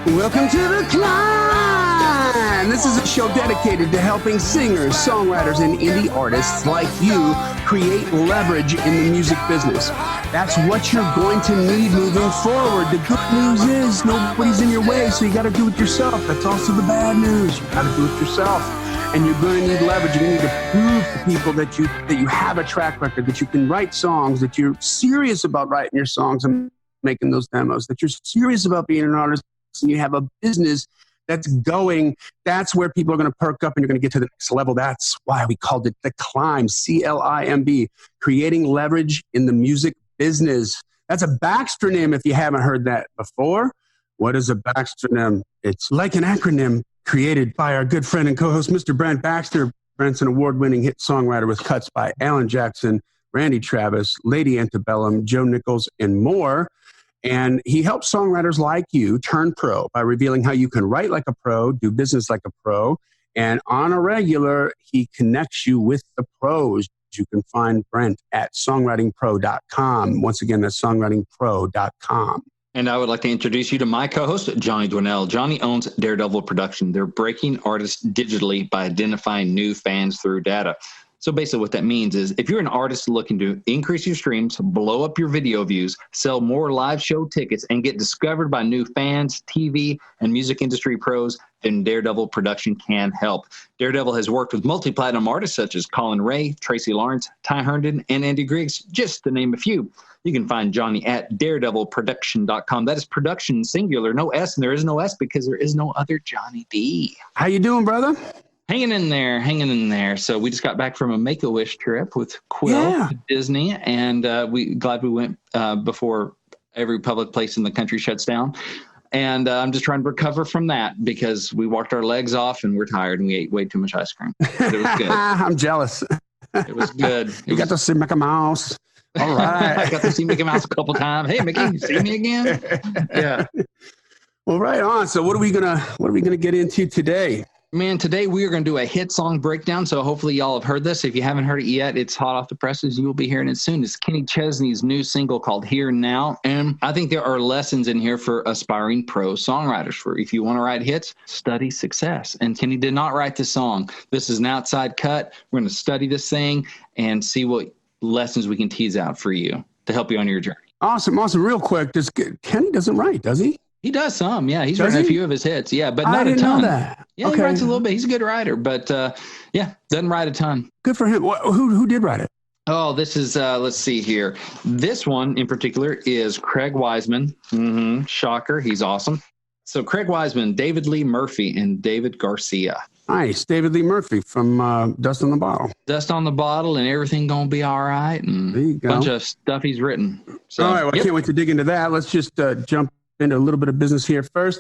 Welcome to the Climb! This is a show dedicated to helping singers, songwriters, and indie artists like you create leverage in the music business. That's what you're going to need moving forward. The good news is nobody's in your way, so you got to do it yourself. That's also the bad news. You got to do it yourself. And you're going to need leverage. You're going to need to prove to people that you have a track record, that you can write songs, that you're serious about writing your songs and making those demos, that you're serious about being an artist, and you have a business that's going. That's where people are going to perk up and you're going to get to the next level. That's why we called it the Climb, C.L.I.M.B, creating leverage in the music business. That's a Baxtronym if you haven't heard that before. What is a Baxtronym? It's like an acronym created by our good friend and co-host, Mr. Brent Baxter. Brent's an award-winning hit songwriter with cuts by Alan Jackson, Randy Travis, Lady Antebellum, Joe Nichols, and more. And he helps songwriters like you turn pro by revealing how you can write like a pro, do business like a pro, and on a regular, he connects you with the pros. You can find Brent at songwritingpro.com. Once again, that's songwritingpro.com. And I would like to introduce you to my co-host, Johnny Dwinell. Johnny owns Daredevil Production. They're breaking artists digitally by identifying new fans through data. So basically what that means is if you're an artist looking to increase your streams, blow up your video views, sell more live show tickets, and get discovered by new fans, TV, and music industry pros, then Daredevil Production can help. Daredevil has worked with multi-platinum artists such as Colin Ray, Tracy Lawrence, Ty Herndon, and Andy Griggs, just to name a few. You can find Johnny at daredevilproduction.com. That is production singular, no S, and there is no S because there is no other Johnny D. How you doing, brother? Hanging in there. So we just got back from a Make-A-Wish trip with Quill to Disney, and glad we went before every public place in the country shuts down. And I'm just trying to recover from that because we walked our legs off and we're tired and we ate way too much ice cream. But it was good. I'm jealous. It was good. You got to see Mickey Mouse. All right. I got to see Mickey Mouse a couple times. Hey, Mickey, you see me again? Yeah. Well, right on. So what are we gonna get into today? Man, today we are going to do a hit song breakdown. So hopefully y'all have heard this. If you haven't heard it yet, it's hot off the presses. You will be hearing it soon. It's Kenny Chesney's new single called Here Now. And I think there are lessons in here for aspiring pro songwriters. For if you want to write hits, study success. And Kenny did not write this song. This is an outside cut. We're going to study this thing and see what lessons we can tease out for you to help you on your journey. Awesome. Kenny doesn't write, does he? He does some, yeah. He's written a few of his hits, yeah, but not a ton. I didn't know that. Yeah, okay. He writes a little bit. He's a good writer, but doesn't write a ton. Good for him. Who did write it? Oh, this is, let's see here. This one in particular is Craig Wiseman. Shocker. He's awesome. So Craig Wiseman, David Lee Murphy, and David Garcia. Nice. David Lee Murphy from Dust on the Bottle. Dust on the Bottle and Everything Gonna Be All Right. And there you go. A bunch of stuff he's written. So, all right. Well, I can't wait to dig into that. Let's just jump into a little bit of business here first.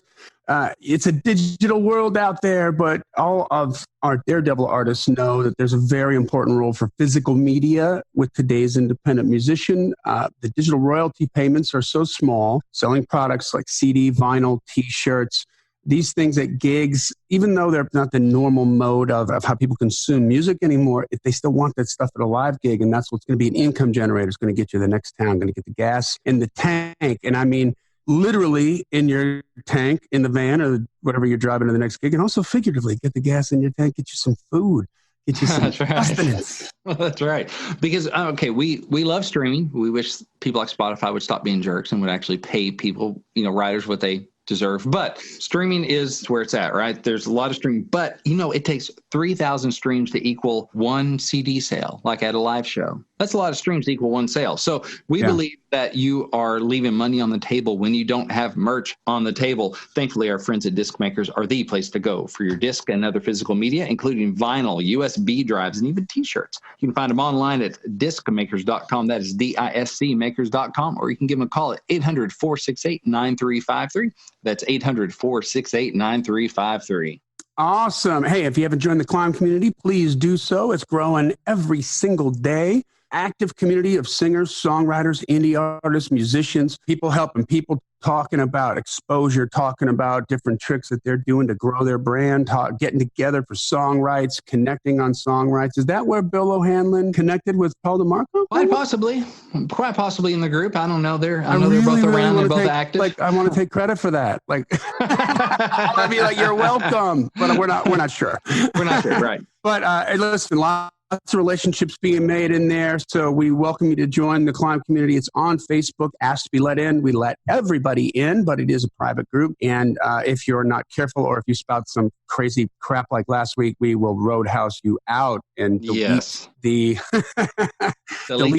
It's a digital world out there, but all of our Daredevil artists know that there's a very important role for physical media with today's independent musician. The digital royalty payments are so small, selling products like CD, vinyl, T-shirts, these things at gigs, even though they're not the normal mode of how people consume music anymore, if they still want that stuff at a live gig, and that's what's going to be an income generator. It's going to get you to the next town, going to get the gas in the tank. And I mean, literally in your tank, in the van, or whatever you're driving to the next gig, and also figuratively, get the gas in your tank, get you some food, get you some sustenance. That's right. Because, we love streaming. We wish people like Spotify would stop being jerks and would actually pay people, writers what they deserve. But streaming is where it's at, right? There's a lot of streaming, but it takes 3,000 streams to equal one CD sale, like at a live show. That's a lot of streams to equal one sale. So we believe that you are leaving money on the table when you don't have merch on the table. Thankfully, our friends at Disc Makers are the place to go for your disc and other physical media, including vinyl, USB drives, and even T-shirts. You can find them online at discmakers.com. That is DISCmakers.com, or you can give them a call at 800-468-9353. That's 800-468-9353. Awesome. Hey, if you haven't joined the Climb community, please do so. It's growing every single day. active community of singers, songwriters, indie artists, musicians, people helping people, talking about exposure, talking about different tricks that they're doing to grow their brand, getting together for song rights, connecting on song rights. Is that where Bill O'Hanlon connected with Paul DeMarco? Quite possibly in the group. I don't know. I know they're both around. They're both active. I want to take credit for that. I want to be like, you're welcome, but we're not sure. We're not sure, right? But listen, lots of relationships being made in there. So we welcome you to join the C.L.I.M.B community. It's on Facebook. Ask to be let in. We let everybody in, but it is a private group. And if you're not careful, or if you spout some crazy crap like last week, we will roadhouse you out and delete delete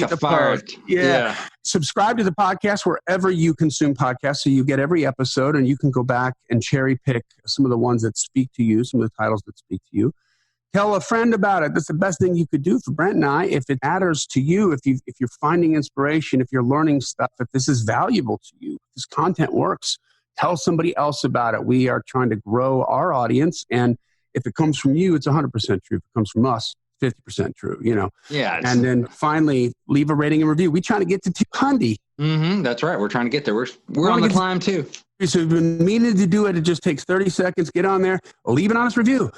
the post. Yeah. Subscribe to the podcast wherever you consume podcasts, so you get every episode, and you can go back and cherry pick some of the ones that speak to you, some of the titles that speak to you. Tell a friend about it. That's the best thing you could do for Brent and I. If it matters to you, if you're finding inspiration, if you're learning stuff, if this is valuable to you, if this content works, tell somebody else about it. We are trying to grow our audience, and if it comes from you, it's 100% true. If it comes from us, 50% true, Yeah. And then finally, leave a rating and review. We trying to get to 200. That's right. We're trying to get there. We're on the climb too. So we've been meaning to do it. It just takes 30 seconds. Get on there. Leave an honest review.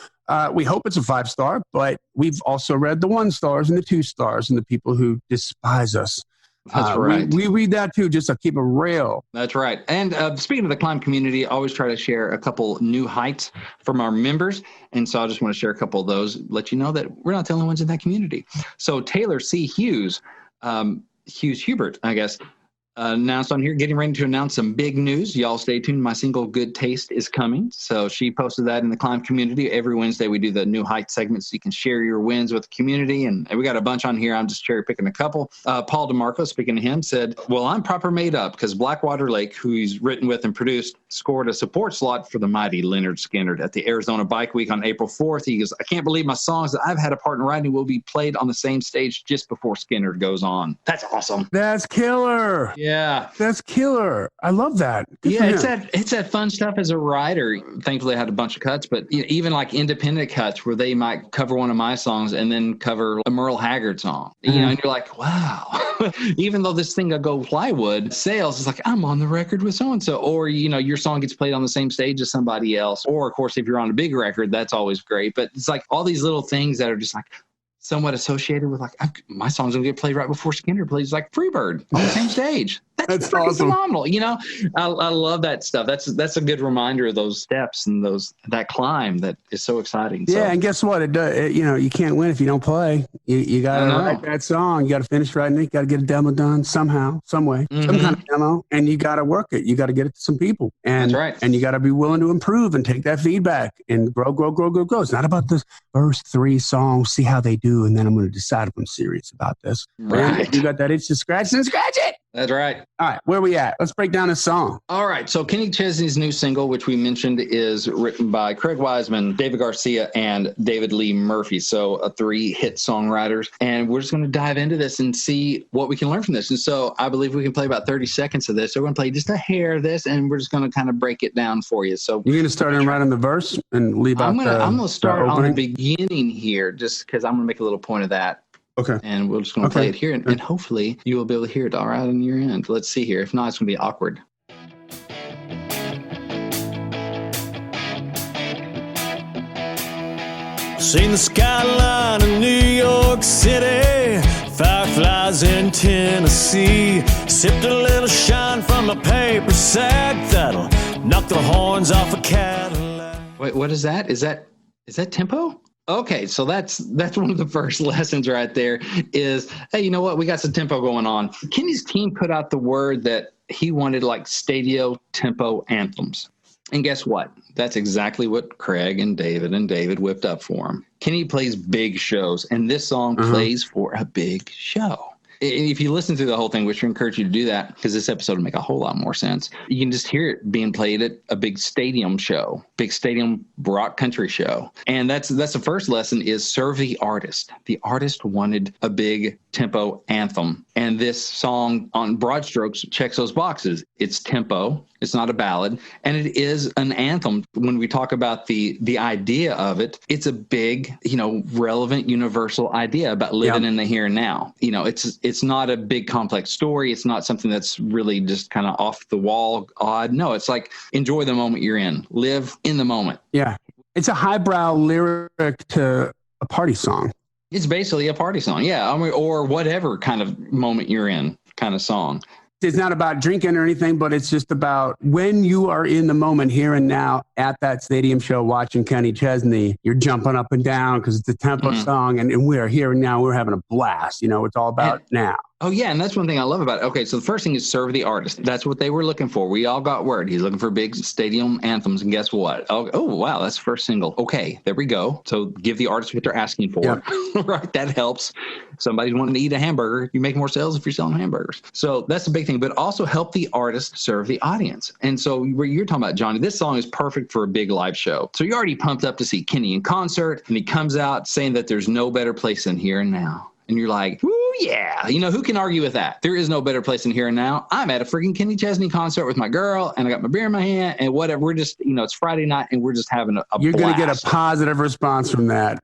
We hope it's a 5-star, but we've also read the 1 stars and the 2 stars and the people who despise us. That's right. We read that too, just to keep it real. That's right. And speaking of the C.L.I.M.B community, I always try to share a couple new heights from our members. And so I just want to share a couple of those, let you know that we're not the only ones in that community. So Taylor C. Hughes Hubert, I guess, announced on here, getting ready to announce some big news. Y'all stay tuned. My single Good Taste is coming. So she posted that in the C.L.I.M B community. Every Wednesday we do the New Heights segment, so you can share your wins with the community. And we got a bunch on here. I'm just cherry picking a couple. Paul DeMarco, speaking to him, said, well, I'm proper made up because Blackwater Lake, who he's written with and produced, scored a support slot for the mighty Leonard Skinner at the Arizona Bike Week on April 4th. He goes, I can't believe my songs that I've had a part in writing will be played on the same stage just before Skinner goes on. That's awesome. That's killer. Yeah. That's killer. I love that. Good it's that fun stuff as a writer. Thankfully, I had a bunch of cuts, but even like independent cuts where they might cover one of my songs and then cover a Merle Haggard song. And you're like, wow. Even though this thing will go plywood sales, it's like, I'm on the record with so-and-so. Or, your song gets played on the same stage as somebody else. Or, of course, if you're on a big record, that's always great. But it's like all these little things that are just like somewhat associated with like, my song's going to get played right before Skinner plays like Freebird on the same stage. That's awesome. Phenomenal. I love that stuff. That's a good reminder of those steps and that climb that is so exciting. Yeah, and guess what? You can't win if you don't play. You got to write that song. You got to finish writing it. You got to get a demo done somehow, some way, some kind of demo, and you got to work it. You got to get it to some people, and that's right. And you got to be willing to improve and take that feedback and grow. It's not about the first 3 songs. See how they do, and then I'm going to decide if I'm serious about this. Right. You got that itch to scratch, then scratch it. That's right. All right, where are we at? Let's break down a song. All right, so Kenny Chesney's new single, which we mentioned, is written by Craig Wiseman, David Garcia, and David Lee Murphy. So 3 hit songwriters. And we're just going to dive into this and see what we can learn from this. And so I believe we can play about 30 seconds of this. So we're going to play just a hair of this, and we're just going to kind of break it down for you. So you're going to start in right on the verse and leave out I'm going to start on the beginning here, just because I'm going to make a little point of that. Okay. And we're just going to play it here, and hopefully you will be able to hear it all right on your end. Let's see here. If not, it's going to be awkward. Seen the skyline in New York City, fireflies in Tennessee, sipped a little shine from a paper sack that'll knock the horns off a Cadillac. Wait, what is that? Is that tempo? Okay, so that's one of the first lessons right there is, hey, you know what? We got some tempo going on. Kenny's team put out the word that he wanted like stadio tempo anthems. And guess what? That's exactly what Craig and David whipped up for him. Kenny plays big shows, and this song plays for a big show. If you listen through the whole thing, which I encourage you to do that because this episode will make a whole lot more sense, you can just hear it being played at a big stadium show, big stadium rock country show. And that's the first lesson is serve the artist. The artist wanted a big tempo anthem. And this song on broad strokes checks those boxes. It's tempo. It's not a ballad. And it is an anthem. When we talk about the idea of it, it's a big, relevant, universal idea about living in the here and now. It's not a big complex story. It's not something that's really just kind of off the wall, odd. No, it's like enjoy the moment you're in. Live in the moment. Yeah. It's a highbrow lyric to a party song. It's basically a party song. Yeah. Or whatever kind of moment you're in kind of song. It's not about drinking or anything, but it's just about when you are in the moment here and now at that stadium show watching Kenny Chesney, you're jumping up and down because it's a tempo song and we are here and now. We're having a blast. It's all about now. Oh, yeah. And that's one thing I love about it. Okay, so the first thing is serve the artist. That's what they were looking for. We all got word. He's looking for big stadium anthems. And guess what? Oh, wow. That's first single. Okay, there we go. So give the artist what they're asking for. Yeah. Right? That helps. Somebody's wanting to eat a hamburger. You make more sales if you're selling hamburgers. So that's the big thing. But also help the artist serve the audience. And so what you're talking about, Johnny, this song is perfect for a big live show. So you're already pumped up to see Kenny in concert. And he comes out saying that there's no better place than here and now. And you're like, woo, yeah. Who can argue with that? There is no better place than here and now. I'm at a freaking Kenny Chesney concert with my girl, and I got my beer in my hand, and whatever. We're just, it's Friday night, and we're just having a You're blast. Going to get a positive response from that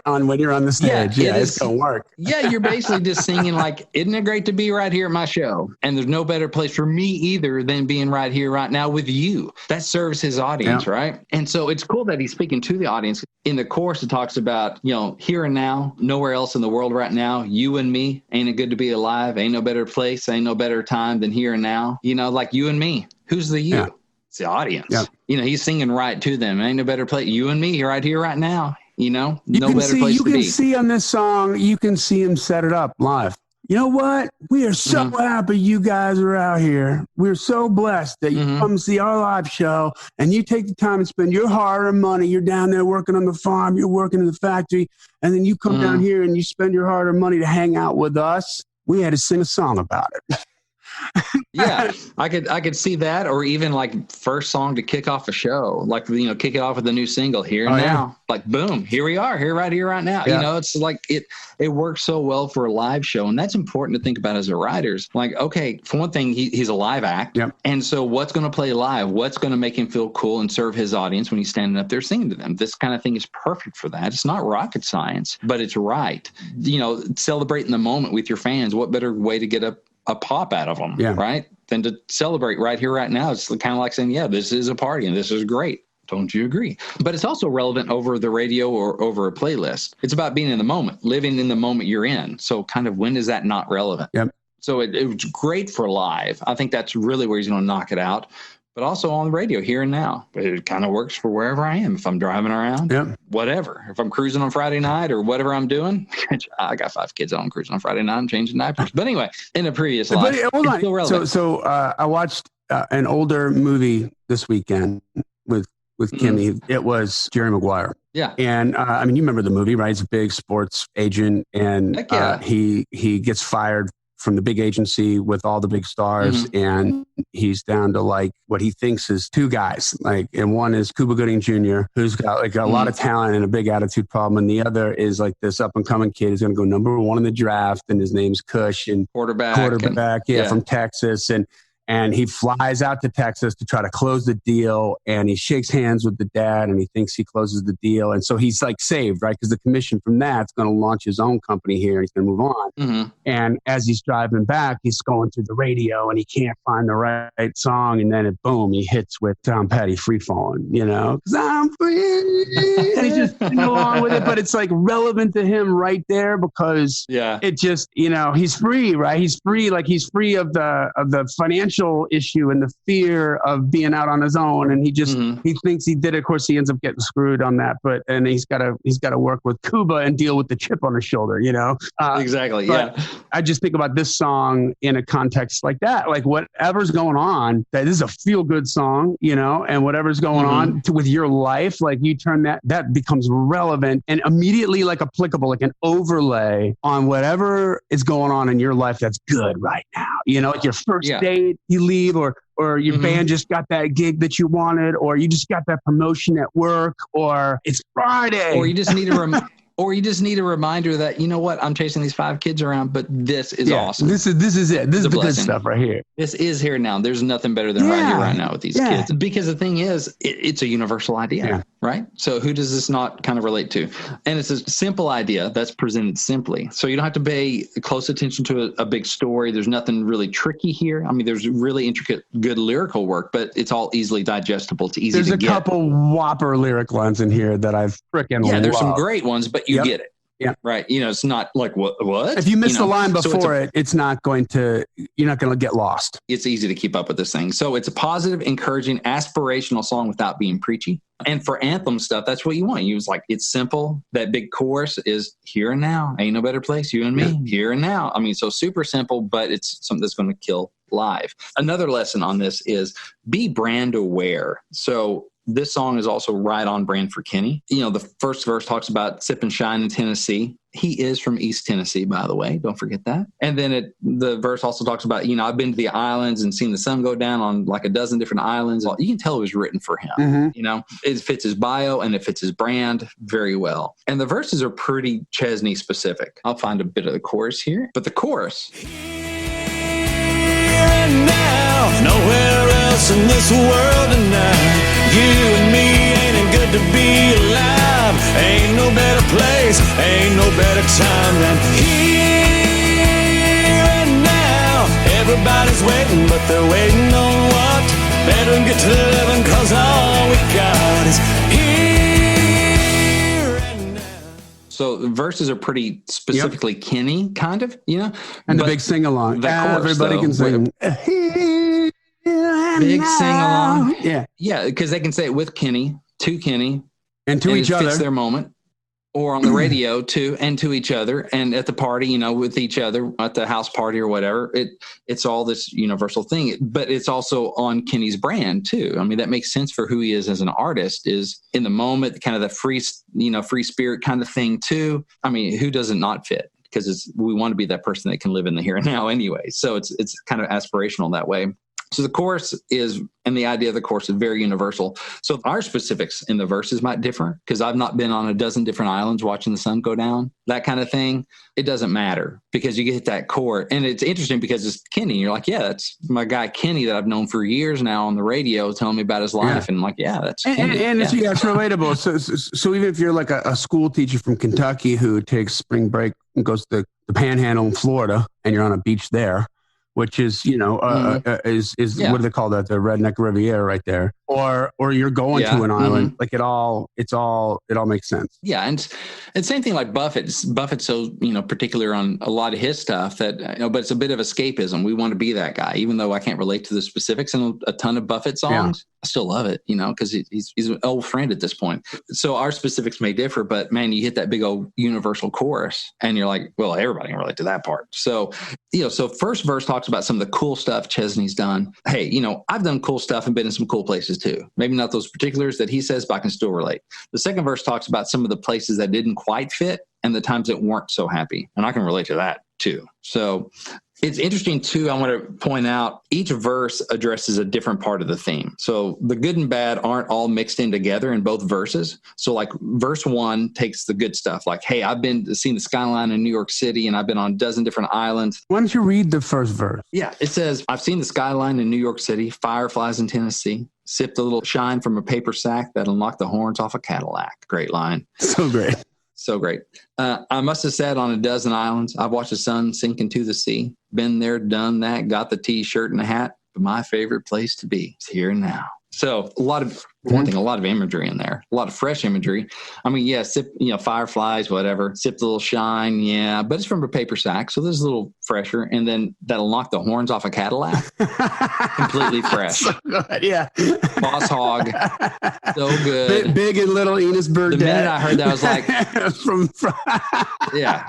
when you're on the stage. Yeah, it's going to work. Yeah, you're basically just singing like, isn't it great to be right here at my show? And there's no better place for me either than being right here, right now with you. That serves his audience, right? And so it's cool that he's speaking to the audience. In the chorus, it talks about, here and now, nowhere else in the world right now, you and me, ain't it good to be alive? Ain't no better place, ain't no better time than here and now. Like you and me. Who's the you? Yeah. It's the audience. Yeah. He's singing right to them. Ain't no better place. You and me, right here, right now. No better place to be. You can see on this song, you can see him set it up live. You know what? We are so happy you guys are out here. We're so blessed that you come see our live show and you take the time and spend your hard-earned money. You're down there working on the farm. You're working in the factory. And then you come down here and you spend your hard-earned money to hang out with us. We had to sing a song about it. Yeah, I could see that, or even like first song to kick off a show, like kick it off with a new single here and now, like boom, here we are, here right now. Yeah. It's like it works so well for a live show, and that's important to think about as a writer. Like, okay, for one thing, he's a live act, and so what's going to play live? What's going to make him feel cool and serve his audience when he's standing up there singing to them? This kind of thing is perfect for that. It's not rocket science, but it's right. Celebrating the moment with your fans. What better way to get a pop out of them, right? Than to celebrate right here, right now. It's kind of like saying, yeah, this is a party and this is great. Don't you agree? But it's also relevant over the radio or over a playlist. It's about being in the moment, living in the moment you're in. So kind of when is that not relevant? Yep. So it was great for live. I think that's really where he's going to knock it out. But also on the radio here and now. But it kind of works for wherever I am. If I'm driving around, whatever. If I'm cruising on Friday night or whatever I'm doing. I got 5 kids on cruising on Friday night. I'm changing diapers. But anyway, in a previous life, hold on. Still relevant. So I watched an older movie this weekend with Kimmy. It was Jerry Maguire. Yeah. And you remember the movie, right? He's a big sports agent, and he gets fired from the big agency with all the big stars, and he's down to like what he thinks is 2 guys. And one is Cuba Gooding Jr., who's got a lot of talent and a big attitude problem, and the other is like this up and coming kid who's going to go number 1 in the draft, and his name's Cush, and quarterback, from Texas, and he flies out to Texas to try to close the deal, and he shakes hands with the dad, and he thinks he closes the deal. And so he's like saved, right? Because the commission from that's going to launch his own company here, and he's going to move on. And as he's driving back, he's going through the radio, and he can't find the right song. And then boom, he hits with Tom Petty, Free Fallin', 'cause I'm free. And he's just singing along with it, but it's like relevant to him right there because it just, he's free, right? He's free. Like he's free of the financial issue and the fear of being out on his own, and he just he thinks he did it. Of course, he ends up getting screwed on that, and he's got to work with Cuba and deal with the chip on his shoulder, Exactly. I just think about this song in a context like that, like whatever's going on. That this is a feel good song, and whatever's going on with your life, like you turn that becomes relevant and immediately like applicable, like an overlay on whatever is going on in your life that's good right now. Like your first date. You leave, or your band just got that gig that you wanted, or you just got that promotion at work, or it's Friday, or you just need Or you just need a reminder that, you know what, I'm chasing these 5 kids around, but this is awesome. This is it. This is the good stuff right here. This is here now. There's nothing better than right here, right now with these kids. Because the thing is, it's a universal idea, right? So who does this not kind of relate to? And it's a simple idea that's presented simply. So you don't have to pay close attention to a big story. There's nothing really tricky here. I mean, there's really intricate, good lyrical work, but it's all easily digestible. It's easy to get. There's a couple whopper lyric lines in here that I've freaking loved. There's some great ones, but you get it. Yeah. Right. You know, it's not like what? If you miss the line before you're not going to get lost. It's easy to keep up with this thing. So it's a positive, encouraging, aspirational song without being preachy. And for anthem stuff, that's what you want. You was like, it's simple. That big chorus is here and now. Ain't no better place, you and me, here and now. I mean, so super simple, but it's something that's going to kill live. Another lesson on this is be brand aware. So this song is also right on brand for Kenny. You know, the first verse talks about sip and shine in Tennessee. He is from East Tennessee, by the way. Don't forget that. And then the verse also talks about, you know, I've been to the islands and seen the sun go down on like a dozen different islands. You can tell it was written for him. Mm-hmm. You know, it fits his bio and it fits his brand very well. And the verses are pretty Chesney specific. I'll find a bit of the chorus here. But the chorus. Here and now, nowhere else in this world tonight. You and me ain't it good to be alive. Ain't no better place, ain't no better time than here and now. Everybody's waiting, but they're waiting on what? Better get to living, cause all we got is here and now. So the verses are pretty specifically Kenny, kind of, you know? And the big sing-along. Everybody can sing. Big sing-along. Yeah. Yeah, because they can say it with Kenny, to Kenny. And to each other. Fits their moment. Or on the radio, to each other. And at the party, you know, with each other, at the house party or whatever. It's all this universal thing. But it's also on Kenny's brand, too. I mean, that makes sense for who he is as an artist, is in the moment, kind of the free spirit kind of thing, too. I mean, who does it not fit? Because we want to be that person that can live in the here and now anyway. So it's kind of aspirational that way. So the chorus and the idea of the chorus is very universal. So our specifics in the verses might differ because I've not been on a dozen different islands watching the sun go down, that kind of thing. It doesn't matter because you get that chord. And it's interesting because it's Kenny. You're like, yeah, that's my guy Kenny that I've known for years now on the radio telling me about his life. Yeah. And I'm like, yeah, that's Kenny. And it's relatable. So even if you're like a school teacher from Kentucky who takes spring break and goes to the Panhandle in Florida and you're on a beach there, which is, you know, is what do they call that? The Redneck Riviera right there. Or you're going to an island. Like it all makes sense. Yeah. And same thing like Buffett. Buffett's so, you know, particular on a lot of his stuff that, you know, but it's a bit of escapism. We want to be that guy, even though I can't relate to the specifics in a ton of Buffett songs. Yeah. I still love it, you know, because he's an old friend at this point. So our specifics may differ, but man, you hit that big old universal chorus and you're like, well, everybody can relate to that part. So, you know, so first verse talks about some of the cool stuff Chesney's done. Hey, you know, I've done cool stuff and been in some cool places too. Maybe not those particulars that he says, but I can still relate. The second verse talks about some of the places that didn't quite fit and the times that weren't so happy. And I can relate to that too. So it's interesting too. I want to point out each verse addresses a different part of the theme. So the good and bad aren't all mixed in together in both verses. So like verse 1 takes the good stuff. Like, hey, I've been seeing the skyline in New York City and I've been on a dozen different islands. Why don't you read the first verse? Yeah. It says, I've seen the skyline in New York City, fireflies in Tennessee, sipped a little shine from a paper sack that'll knock the horns off a Cadillac. Great line. So great. So great. I must have sat on a dozen islands. I've watched the sun sink into the sea. Been there, done that, got the T-shirt and the hat. But my favorite place to be is here and now. So a lot of imagery in there, a lot of fresh imagery. I mean, yeah, sip, you know, fireflies, whatever, sip a little shine. Yeah. But it's from a paper sack. So this is a little fresher. And then that'll knock the horns off a Cadillac. Completely fresh. So good, yeah. Boss Hog. So good. Big and little Enos Burdett. The minute I heard that, I was like, from yeah.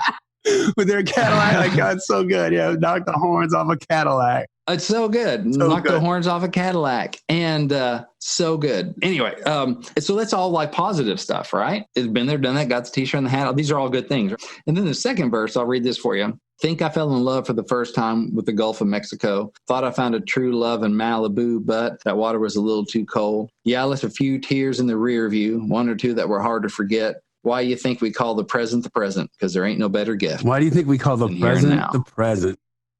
With their Cadillac, like, God, so good. Yeah. Knock the horns off a Cadillac. It's so good. So Knock good. the horns off a Cadillac. And so good. Anyway, so that's all like positive stuff, right? It's been there, done that, got the T-shirt and the hat. These are all good things. And then the second verse, I'll read this for you. Think I fell in love for the first time with the Gulf of Mexico. Thought I found a true love in Malibu, but that water was a little too cold. Yeah, I left a few tears in the rear view, one or two that were hard to forget. Why do you think we call the present? Because there ain't no better gift. Why do you think we call the present the present?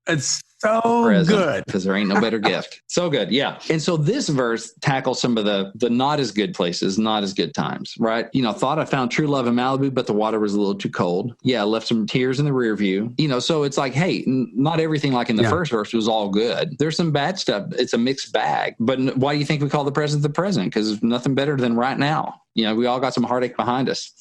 It's so good. Because there ain't no better gift. So good. Yeah. And so this verse tackles some of the not as good places, not as good times, right? Thought I found true love in Malibu, but the water was a little too cold. Yeah. Left some tears in the rear view. So it's like, hey, not everything like in the first verse was all good. There's some bad stuff. It's a mixed bag. But why do you think we call the present? Because there's nothing better than right now. We all got some heartache behind us.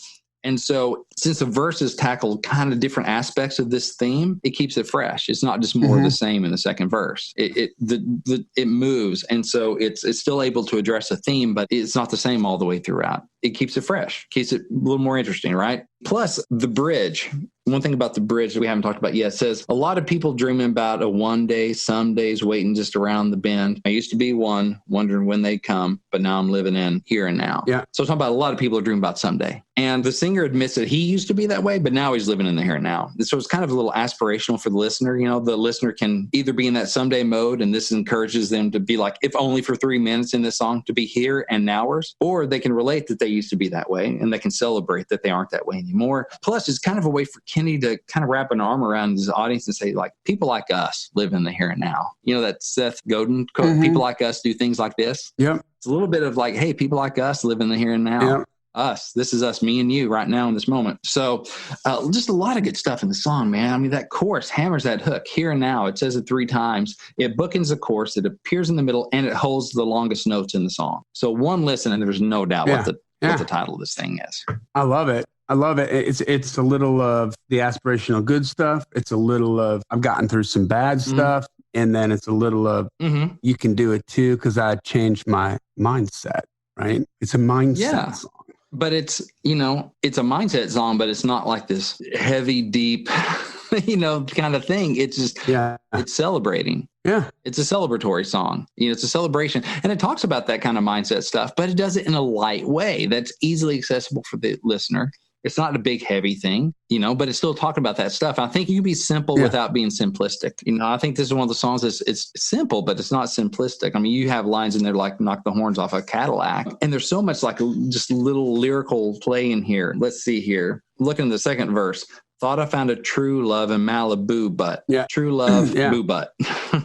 And so since the verses tackle kind of different aspects of this theme, it keeps it fresh. It's not just more of the same in the second verse. It moves. And so it's still able to address a theme, but it's not the same all the way throughout. It keeps it fresh, keeps it a little more interesting, right? Plus the bridge. One thing about the bridge that we haven't talked about yet says, a lot of people dreaming about a one day, some days waiting just around the bend. I used to be one, wondering when they'd come, but now I'm living in here and now. Yeah. So I'm talking about a lot of people are dreaming about someday. And the singer admits that he used to be that way, but now he's living in the here and now. So it's kind of a little aspirational for the listener. The listener can either be in that someday mode, and this encourages them to be like, if only for 3 minutes in this song, to be here and nowers, or they can relate that they used to be that way, and they can celebrate that they aren't that way anymore. Plus, it's kind of a way for Kenny to kind of wrap an arm around his audience and say, like, people like us live in the here and now. That Seth Godin quote, people like us do things like this. Yep. It's a little bit of like, hey, people like us live in the here and now. Yep. Us. This is us, me and you right now in this moment. So just a lot of good stuff in the song, man. I mean, that chorus hammers that hook here and now. It says it 3 times. It bookends the chorus. It appears in the middle, and it holds the longest notes in the song. So one listen, and there's no doubt what the title of this thing is. I love it. It's a little of the aspirational good stuff. It's a little of I've gotten through some bad stuff. And then it's a little of you can do it too, because I changed my mindset, right? It's a mindset song. But it's a mindset song, but it's not like this heavy, deep, kind of thing. It's just, it's celebrating. Yeah. It's a celebratory song. It's a celebration. And it talks about that kind of mindset stuff, but it does it in a light way that's easily accessible for the listener. It's not a big, heavy thing, but it's still talking about that stuff. I think you can be simple without being simplistic. I think this is one of the songs that's it's simple, but it's not simplistic. I mean, you have lines in there like knock the horns off a Cadillac. And there's so much like just little lyrical play in here. Let's see here. Looking at the second verse. Thought I found a true love in Malibu, but true love, boo butt,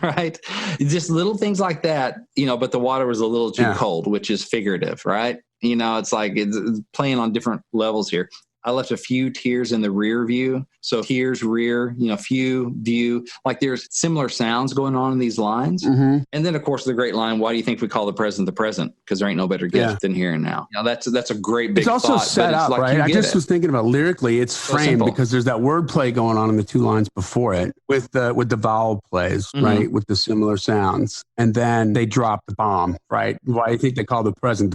right? Just little things like that, but the water was a little too cold, which is figurative, right? It's like it's playing on different levels here. I left a few tears in the rear view. So tears, rear, few, view, like there's similar sounds going on in these lines. And then of course the great line, why do you think we call the present? Because there ain't no better gift than here and now. That's a great big thought. It's also set up, like, right? I just was thinking about lyrically, it's framed because there's that word play going on in the 2 lines before it with the vowel plays, right? With the similar sounds. And then they drop the bomb, right? Why do you think they call the present?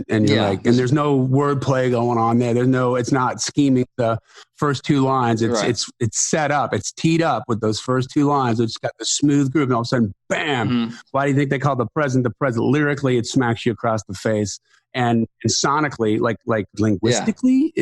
And you're like, and there's no word play going on there. It's not scheming the first 2 lines. It's set up. It's teed up with those first 2 lines. It's got the smooth groove, and all of a sudden, bam! Why do you think they call the present? Lyrically, it smacks you across the face, and sonically, like linguistically,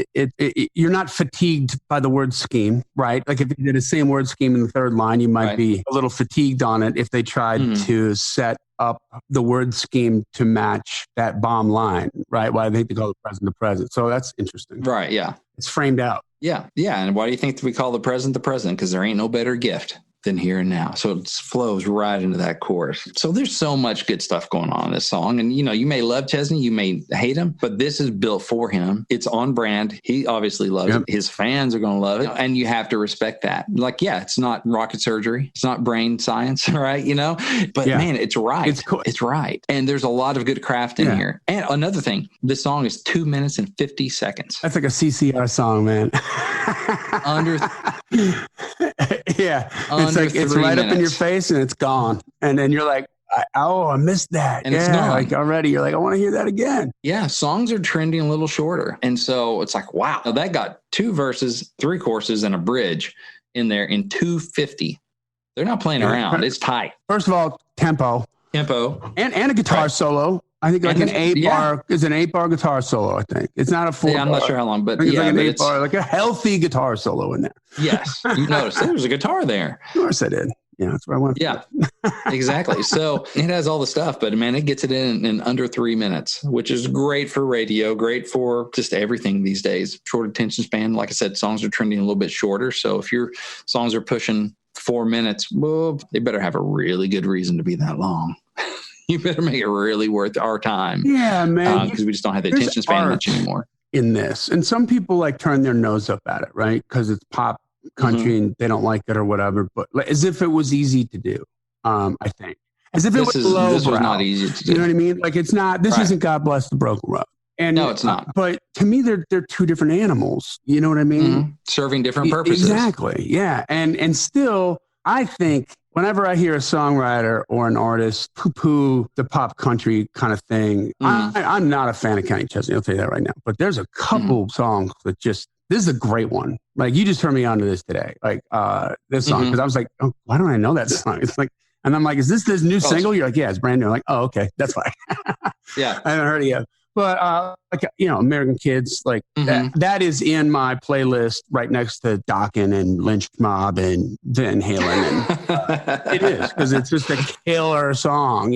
you're not fatigued by the word scheme, right? Like if you did the same word scheme in the 3rd line, you might be a little fatigued on it if they tried to set up the word scheme to match that bomb line, right? Why do they think they call the present? So that's interesting, right? Yeah, it's framed out. Yeah. And why do you think we call the present? Because there ain't no better gift than here and now. So it flows right into that chorus. So there's so much good stuff going on in this song. And, you may love Chesney, you may hate him, but this is built for him. It's on brand. He obviously loves it. His fans are going to love it. And you have to respect that. Like, it's not rocket surgery. It's not brain science, right? But man, it's right. It's cool. It's right. And there's a lot of good craft in here. And another thing, this song is 2 minutes and 50 seconds. That's like a CCR song, man. It's right minutes. Up in your face and it's gone. And then you're like, I missed that. And it's gone. Like already you're like, I want to hear that again. Yeah. Songs are trending a little shorter. And so it's like, wow, now that got 2 verses, 3 choruses, and a bridge in there in 2:50. They're not playing around. It's tight. First of all, tempo. And a guitar solo. I think like an 8-bar is an 8-bar guitar solo. I think it's not a 4-bar. Yeah, I'm not sure how long, but it's like an 8-bar, like a healthy guitar solo in there. Yes, you noticed there was a guitar there. Of course I did. Yeah, that's what I want. Yeah, exactly. So it has all the stuff, but man, it gets it in under 3 minutes, which is great for radio, great for just everything these days. Short attention span. Like I said, songs are trending a little bit shorter. So if your songs are pushing 4 minutes, well, they better have a really good reason to be that long. You better make it really worth our time. Yeah, man. Because we just don't have the attention span much anymore. In this. And some people like turn their nose up at it, right? Because it's pop country and they don't like it or whatever. But like, as if it was easy to do, I think. As if it was lowbrow. This was not easy to do. You know what I mean? Like it's not, this isn't God Bless the Broken Road. And, no, it's not. But to me, they're two different animals. You know what I mean? Serving different purposes. Exactly. Yeah. And still, I think whenever I hear a songwriter or an artist poo-poo the pop country kind of thing, I'm not a fan of Kenny Chesney. I'll tell you that right now. But there's a couple songs that just, this is a great one. Like you just turned me on to this today. Like this song, because I was like, oh, why don't I know that song? It's like, and I'm like, is this new single? You're like, yeah, it's brand new. I'm like, oh, okay, that's why. Yeah, I haven't heard it yet. But like American Kids, like that is in my playlist right next to Dokken and Lynch Mob and Van Halen. And it is because it's just a killer song,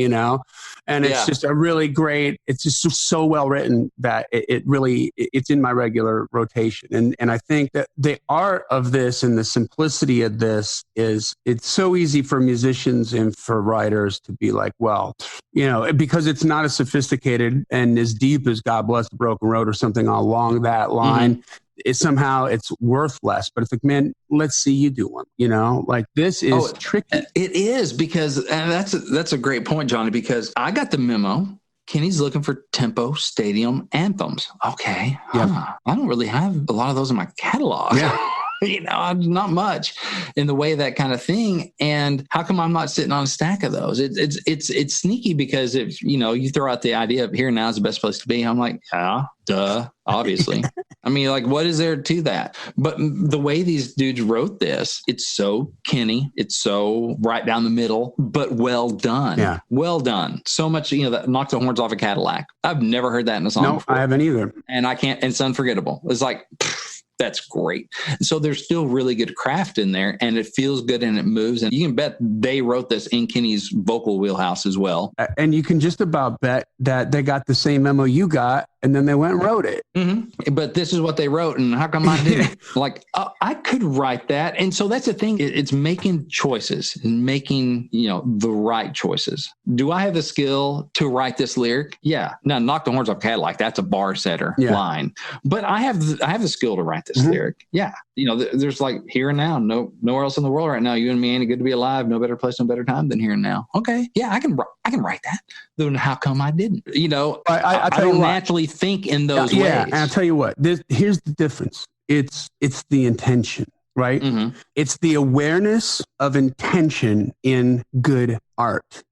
and it's just a really great. It's just so well written that it's in my regular rotation. And I think that the art of this and the simplicity of this is it's so easy for musicians and for writers to be like, well, because it's not as sophisticated and as deep as God Bless the Broken Road or something along that line, it's worth less. But it's like, man, let's see you do one, like this is tricky. It is because that's a great point, Johnny, because I got the memo. Kenny's looking for tempo stadium anthems. Okay. I don't really have a lot of those in my catalog. Yeah. Not much in the way of that kind of thing. And how come I'm not sitting on a stack of those? It's sneaky because if, you throw out the idea of here and now is the best place to be. I'm like, duh, obviously. I mean, like, what is there to that? But the way these dudes wrote this, it's so Kenny, it's so right down the middle, but well done. Yeah. Well done. So much, that knock the horns off a Cadillac. I've never heard that in a song before. I haven't either. And I can't, and it's unforgettable. It's like, that's great. So there's still really good craft in there and it feels good and it moves. And you can bet they wrote this in Kenny's vocal wheelhouse as well. And you can just about bet that they got the same memo you got and then they went and wrote it. But this is what they wrote. And how come I didn't? Like, I could write that. And so that's the thing. It's making choices and making, the right choices. Do I have the skill to write this lyric? Yeah. Now, knock the horns off Cadillac. That's a bar setter line. But I have the skill to write this lyric. Yeah. There's like here and now, nowhere else in the world right now. You and me ain't good to be alive. No better place, no better time than here and now. Okay. Yeah. I can write that. Then how come I didn't? I don't naturally think in those ways. Yeah. And I'll tell you what, here's the difference. It's the intention, right? It's the awareness of intention in good art.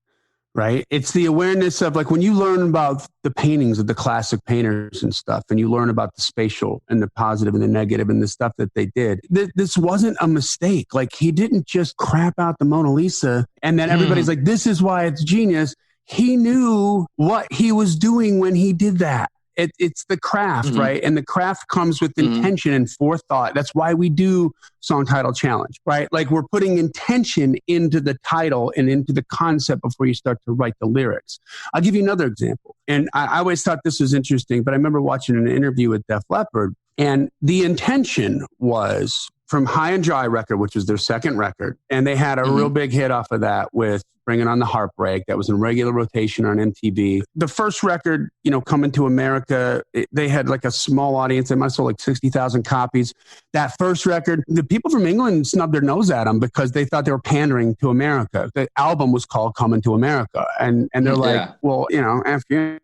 Right. It's the awareness of like when you learn about the paintings of the classic painters and stuff, and you learn about the spatial and the positive and the negative and the stuff that they did. This wasn't a mistake. Like he didn't just crap out the Mona Lisa and then everybody's like, this is why it's genius. He knew what he was doing when he did that. It's the craft, right? And the craft comes with intention and forethought. That's why we do Song Title Challenge, right? Like we're putting intention into the title and into the concept before you start to write the lyrics. I'll give you another example. And I always thought this was interesting, but I remember watching an interview with Def Leppard, and the intention was from High and Dry record, which was their second record. And they had a real big hit off of that with Bringing on the Heartbreak. That was in regular rotation on MTV. The first record, Coming to America, they had like a small audience. They might have sold like 60,000 copies. That first record, the people from England snubbed their nose at them because they thought they were pandering to America. The album was called Coming to America. And they're like, well, after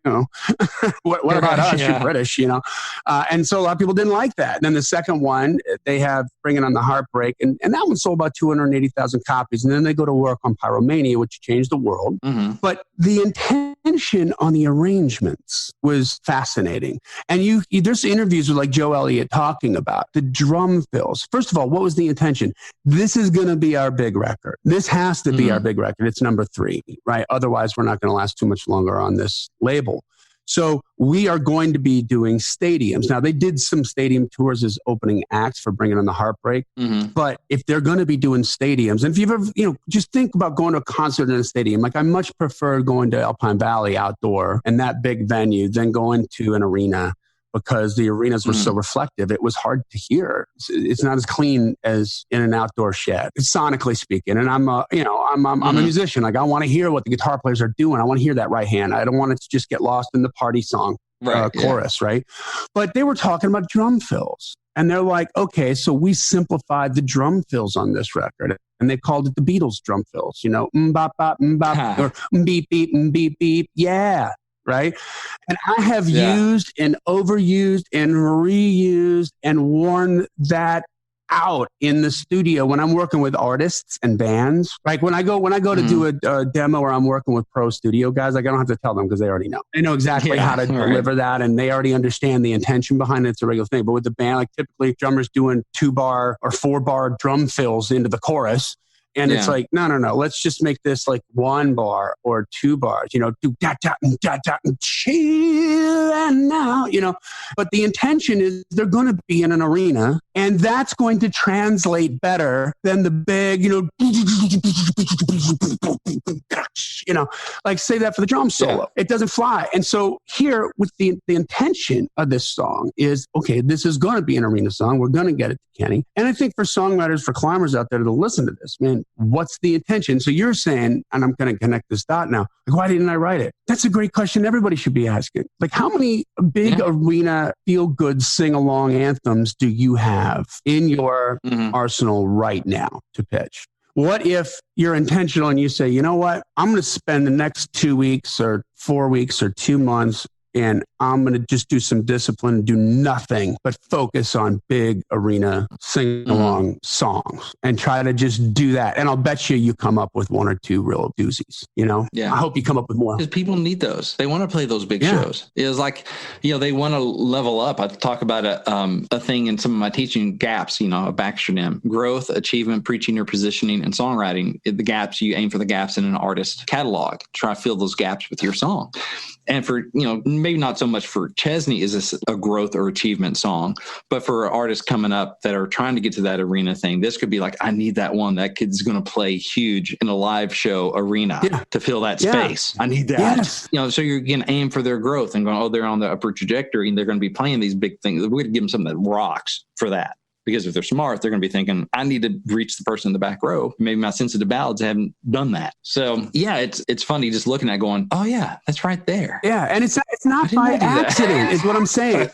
what about us? You're British, And so a lot of people didn't like that. And then the second one, they have Bringing on the Heartbreak. And that one sold about 280,000 copies. And then they go to work on Pyromania, which changed the world. But the intention on the arrangements was fascinating. And there's interviews with like Joe Elliott talking about the drum fills. First of all, what was the intention? This is going to be our big record. This has to be our big record. It's number 3, right? Otherwise, we're not going to last too much longer on this label. So we are going to be doing stadiums. Now, they did some stadium tours as opening acts for Bringing on the Heartbreak. Mm-hmm. But if they're going to be doing stadiums, and if you've ever, just think about going to a concert in a stadium. Like, I much prefer going to Alpine Valley outdoor and that big venue than going to an arena, because the arenas were so reflective. It was hard to hear. It's not as clean as in an outdoor shed, sonically speaking. And I'm a musician. Like, I want to hear what the guitar players are doing. I want to hear that right hand. I don't want it to just get lost in the party song chorus, right? But they were talking about drum fills. And they're like, okay, so we simplified the drum fills on this record. And they called it the Beatles drum fills, bop, bop, bop, or beep, beep, beep, beep. Yeah. Right. And I have used and overused and reused and worn that out in the studio when I'm working with artists and bands. Like when I go to do a demo or I'm working with pro studio guys, like I don't have to tell them because they already know. They know exactly how to deliver that, and they already understand the intention behind it. It's a regular thing. But with the band, like typically drummers doing 2-bar or 4-bar drum fills into the chorus. And it's like, no. Let's just make this like 1 bar or 2 bars, do da da da da chill and now, But the intention is they're going to be in an arena, and that's going to translate better than the big, like say that for the drum solo. Yeah. It doesn't fly. And so here with the intention of this song is, okay, this is going to be an arena song. We're going to get it to Kenny. And I think for songwriters, for climbers out there to listen to this, man, what's the intention? So you're saying, and I'm going to connect this dot now, like, why didn't I write it? That's a great question everybody should be asking. Like, how many big arena feel-good sing-along anthems do you have in your arsenal right now to pitch? What if you're intentional and you say, you know what, I'm going to spend the next 2 weeks or 4 weeks or 2 months, and I'm going to just do some discipline and do nothing but focus on big arena sing-along songs and try to just do that. And I'll bet you come up with 1 or 2 real doozies, Yeah. I hope you come up with more. Because people need those. They want to play those big shows. It's like, they want to level up. I talk about a thing in some of my teaching, gaps, a backronym: growth, achievement, preaching or positioning, and songwriting. The gaps, you aim for the gaps in an artist catalog. Try to fill those gaps with your song. And for, maybe not so much for Chesney is this a growth or achievement song, but for artists coming up that are trying to get to that arena thing, this could be like, I need that one. That kid's going to play huge in a live show arena to fill that space. I need that. Yes. So you're going to aim for their growth and going, they're on the upper trajectory and they're going to be playing these big things. We're going to give them something that rocks for that. Because if they're smart, they're going to be thinking, I need to reach the person in the back row. Maybe my sensitive ballads haven't done that. So it's funny just looking at going, oh yeah, that's right there. Yeah, and it's not by accident, is what I'm saying.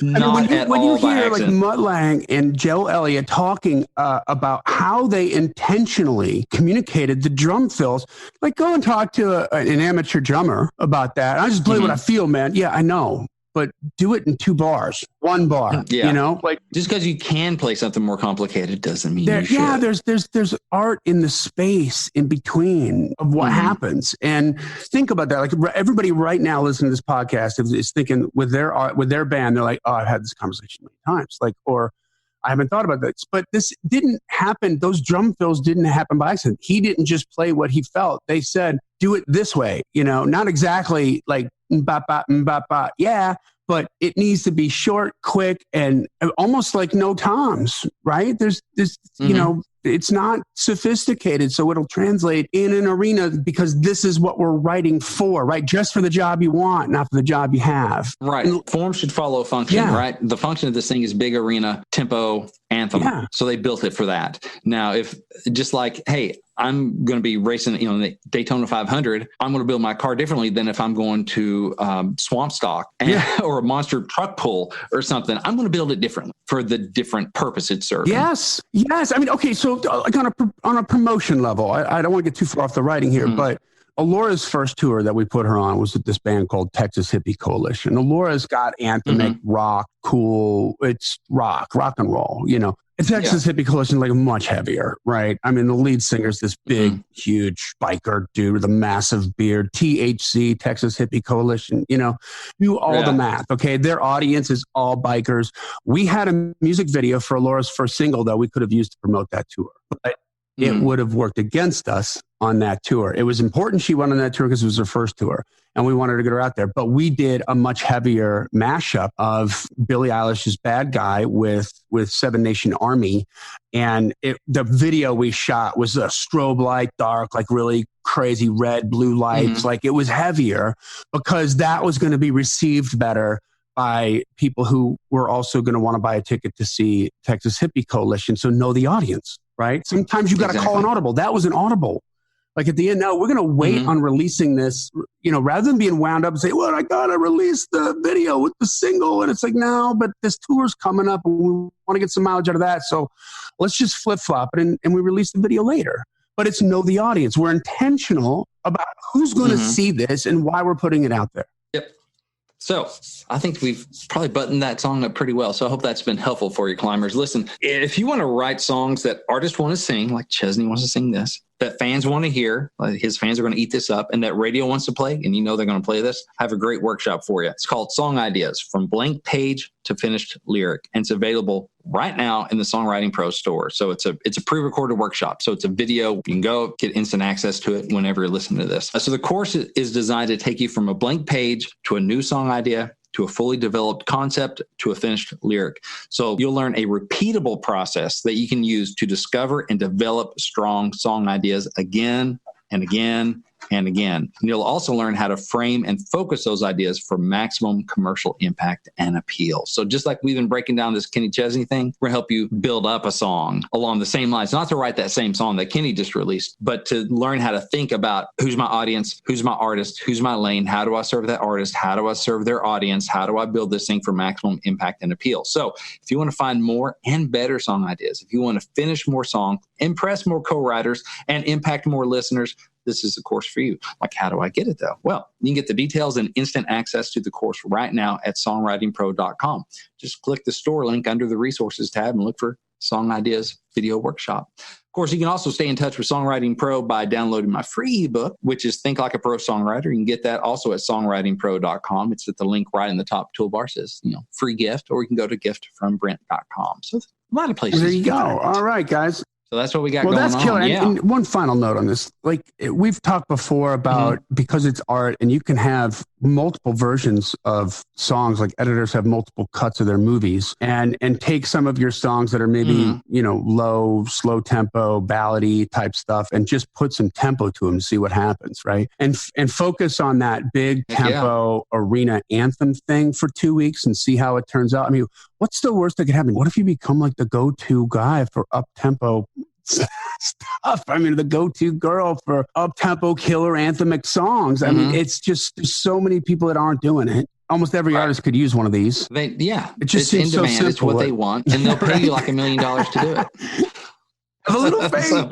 When you hear like Mutt Lange and Joe Elliott talking about how they intentionally communicated the drum fills, like go and talk to an amateur drummer about that. I just play what I feel, man. Yeah, I know. But do it in 2 bars, 1 bar, like just because you can play something more complicated doesn't mean you should. Yeah, there's art in the space in between of what happens. And think about that. Like everybody right now listening to this podcast is thinking with their art, with their band, they're like, oh, I've had this conversation many times. Like, or I haven't thought about this, but this didn't happen. Those drum fills didn't happen by accident. He didn't just play what he felt. They said, do it this way, not exactly like, bop, bop, bop, bop. Yeah, but it needs to be short, quick, and almost like no toms, right? There's this, it's not sophisticated, so it'll translate in an arena because this is what we're writing for, right? Just for the job you want, not for the job you have. Right. Form should follow function, right? The function of this thing is big arena, tempo, anthem. Yeah. So they built it for that. Now, if just like, hey, I'm going to be racing, in the Daytona 500, I'm going to build my car differently than if I'm going to swamp stock or a monster truck pull or something. I'm going to build it differently for the different purpose it's serving. Yes. I mean, okay, so like on a promotion level, I don't want to get too far off the writing here, but Alora's first tour that we put her on was with this band called Texas Hippie Coalition. Alora's got anthemic rock, cool, it's rock and roll, Texas Hippie Coalition like much heavier, right? I mean, the lead singer's this big, huge biker dude with a massive beard. THC, Texas Hippie Coalition, do all the math, okay? Their audience is all bikers. We had a music video for Laura's first single that we could have used to promote that tour. But it would have worked against us on that tour. It was important she went on that tour because it was her first tour and we wanted to get her out there. But we did a much heavier mashup of Billie Eilish's Bad Guy with Seven Nation Army. And the video we shot was a strobe light, dark, like really crazy red, blue lights. Like it was heavier because that was going to be received better by people who were also going to want to buy a ticket to see Texas Hippie Coalition. So know the audience, right? Sometimes you got to call an audible. That was an audible. Like at the end, no, we're going to wait on releasing this, rather than being wound up and say, well, I got to release the video with the single. And it's like, no, but this tour's coming up and we want to get some mileage out of that. So let's just flip flop it and we release the video later. But it's know the audience. We're intentional about who's going to see this and why we're putting it out there. Yep. So I think we've probably buttoned that song up pretty well. So I hope that's been helpful for you, climbers. Listen, if you want to write songs that artists want to sing, like Chesney wants to sing this, that fans want to hear, like his fans are going to eat this up, and that radio wants to play, and they're going to play this, I have a great workshop for you. It's called Song Ideas, From Blank Page to Finished Lyric. And it's available right now in the Songwriting Pro store. So it's a pre-recorded workshop. So it's a video. You can go get instant access to it whenever you're listening to this. So the course is designed to take you from a blank page to a new song idea, to a fully developed concept, to a finished lyric. So you'll learn a repeatable process that you can use to discover and develop strong song ideas again and again and again. And you'll also learn how to frame and focus those ideas for maximum commercial impact and appeal. So just like we've been breaking down this Kenny Chesney thing, we're going to help you build up a song along the same lines, not to write that same song that Kenny just released, but to learn how to think about who's my audience, who's my artist, who's my lane, how do I serve that artist, how do I serve their audience, how do I build this thing for maximum impact and appeal. So if you want to find more and better song ideas, if you want to finish more songs, impress more co-writers, and impact more listeners, this is the course for you. Like, how do I get it though? Well, you can get the details and instant access to the course right now at songwritingpro.com. Just click the store link under the resources tab and look for Song Ideas Video Workshop. Of course, you can also stay in touch with Songwriting Pro by downloading my free ebook, which is Think Like a Pro Songwriter. You can get that also at songwritingpro.com. It's at the link right in the top toolbar. It says, free gift, or you can go to giftfrombrent.com. So a lot of places. There you go. All right, guys. So that's what we got going on. Well, that's killer. Yeah. And one final note on this. Like we've talked before about because it's art and you can have multiple versions of songs, like editors have multiple cuts of their movies and take some of your songs that are maybe, low, slow tempo, ballady type stuff and just put some tempo to them to see what happens. Right. And focus on that big tempo arena anthem thing for 2 weeks and see how it turns out. I mean, what's the worst that could happen? What if you become like the go-to guy for up-tempo stuff? I mean, the go-to girl for up-tempo killer anthemic songs. I mean, it's just there's so many people that aren't doing it. Almost every artist could use one of these. It just it's seems in so demand. Simple. It's what they want, and they'll pay you like $1 million to do it. A little faith. So,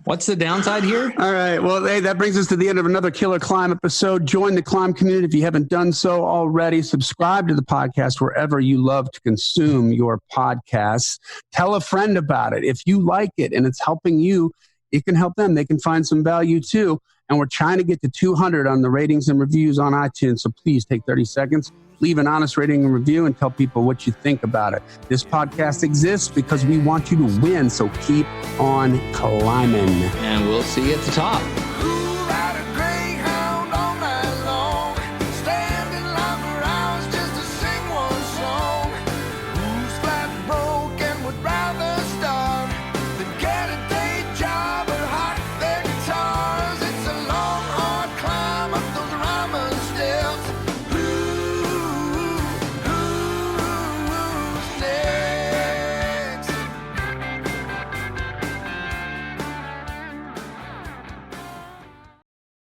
what's the downside here? All right. Well, hey, that brings us to the end of another Killer Climb episode. Join the Climb community if you haven't done so already. Subscribe to the podcast wherever you love to consume your podcasts. Tell a friend about it. If you like it and it's helping you, it can help them. They can find some value too. And we're trying to get to 200 on the ratings and reviews on iTunes. So please take 30 seconds. Leave an honest rating and review and tell people what you think about it. This podcast exists because we want you to win, so keep on climbing. And we'll see you at the top.